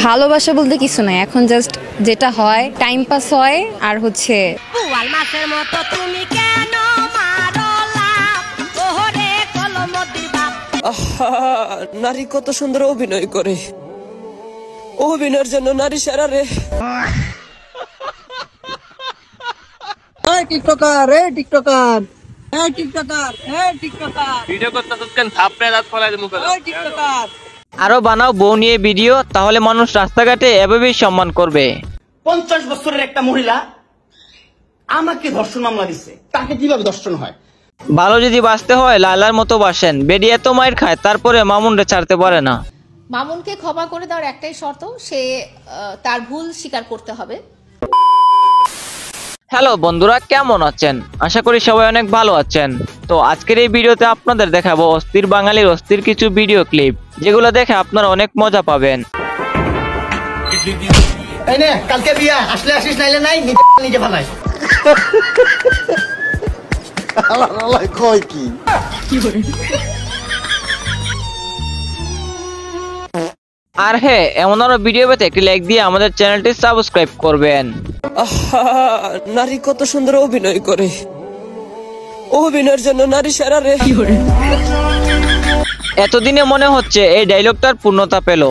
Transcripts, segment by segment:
ভালোবাসা বলতে কিছু নাই, এখন জাস্ট যেটা হয় টাইম পাস হয় আর হচ্ছে নারী কত সুন্দর অভিনয় করে, অভিনয়ের জন্য নারী সেরা রে। TikToker TikToker TikToker TikToker video করতেছস কেন? থাপড়ে দাঁত ফলাই দেবো। টিকটকার আরো বানাও বউ নিয়ে ভিডিও, তাহলে মানুষ রাস্তাঘাটে এভাবেই সম্মান করবে। 50 বছরের একটা মহিলা আমাকে ধর্ষণ মামলা দিচ্ছে, তাকে কিভাবে ধর্ষণ হয়? ভালো যদি বাঁচতে হয় লালার মতো বাসেন। বেডি এত মায়ের খায় তারপরে মামুনরে ছাড়তে পারে না। মামুনকে ক্ষমা করে দেওয়ার একটাই শর্ত, সে তার ভুল স্বীকার করতে হবে। হ্যালো বন্ধুরা, কেমন আছেন? আশা করি সবাই অনেক ভালো আছেন। তো আজকের এই ভিডিওতে আপনাদের দেখাবো অস্থির বাঙালির অস্থির কিছু ভিডিও ক্লিপ, যেগুলো দেখে আপনারা অনেক মজা পাবেন। এই নে, কালকে বিয়া, আসলে আসিস, নাইলে নাই, নিজে ভালাই। কয় কি আর হ্যাঁ, এমন আরো ভিডিও পেতে একটি লাইক দিয়ে আমাদের চ্যানেলটি সাবস্ক্রাইব করবেন। নারী কত সুন্দর অভিনয় করে, অভিনয়ের জন্য নারী সেরা রে। এতদিনে মনে হচ্ছে এই ডায়লগটার পূর্ণতা পেল।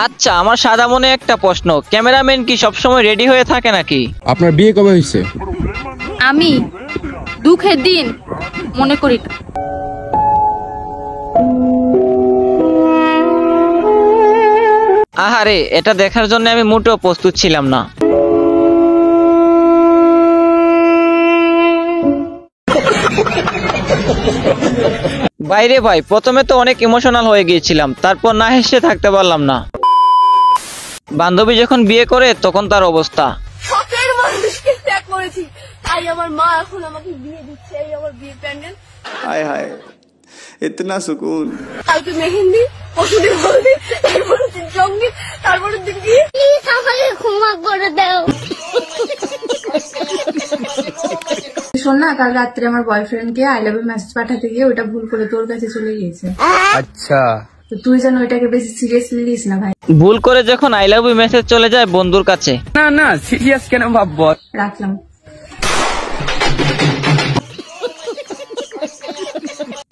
আচ্ছা, আমার সাদা মনে একটা প্রশ্ন, ক্যামেরাম্যান কি সবসময় রেডি হয়ে থাকে নাকি? আপনার বিয়ে কবে হয়েছে? আমি দুঃখের দিন মনে করি। আহারে, এটা দেখার জন্য আমি মোটেও প্রস্তুত ছিলাম না। বাইরে ভাই, প্রথমে তো অনেক ইমোশনাল হয়ে গিয়েছিলাম, তারপর না হেসে থাকতে পারলাম না। বান্ধবী যখন বিয়ে করে তখন তার অবস্থা। শখের মানুষকে ত্যাগ করেছি, তাই আমার মা এখন আমাকে বিয়ে দিচ্ছে, এই আমার বিয়ে প্যান্ডেল। হায় হায়, ইতনা সুকুন। কালকে মেহেন্দি, পরশুদিন হলদি, তারপরের দিন সঙ্গীত, তারপরের দিন বিয়ে। প্লিজ আমাকে ক্ষমা করে দাও। শোন না, কাল রাত্রে আমার বয়ফ্রেন্ডকে আই লাভ ইউ মেসেজ পাঠাতে গিয়ে ওটা ভুল করে তোর কাছে চলে গিয়েছে। আচ্ছা, তো তুই যেন ওইটাকে বেশি সিরিয়াসলি নিস না ভাই। ভুল করে যখন আই লাভ ইউ মেসেজ চলে যায় বন্ধুর কাছে। না না, সিরিয়াস কেন ভাববো? রাখলাম।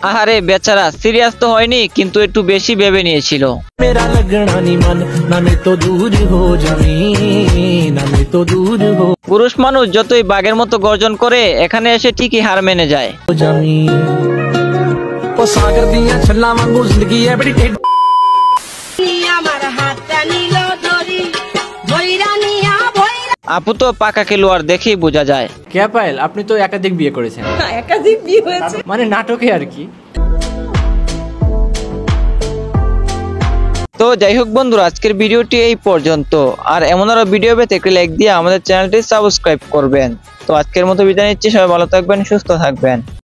আহারে বেচারা, সিরিয়াস তো হয়নি, কিন্তু একটু বেশি ভেবে নিয়েছিল। পুরুষ মানুষ যতই বাঘের মতো গর্জন করে, এখানে এসে ঠিকই হার মেনে যায়। আপু তো পাকা খেলোয়াড়, দেখেই বোঝা যায়। কে পায়েল, আপনি তো একাধিক বিয়ে করেছেন। একাধিক বিয়ে হয়েছে মানে নাটকে আর কি। তো যাই হোক বন্ধুরা, আজকের ভিডিওটি এই পর্যন্ত। আর এমন আরো ভিডিও পেতে একটি লাইক দিয়ে আমাদের চ্যানেলটি সাবস্ক্রাইব করবেন। তো আজকের মতো বিদায় নিচ্ছি, সবাই ভালো থাকবেন, সুস্থ থাকবেন।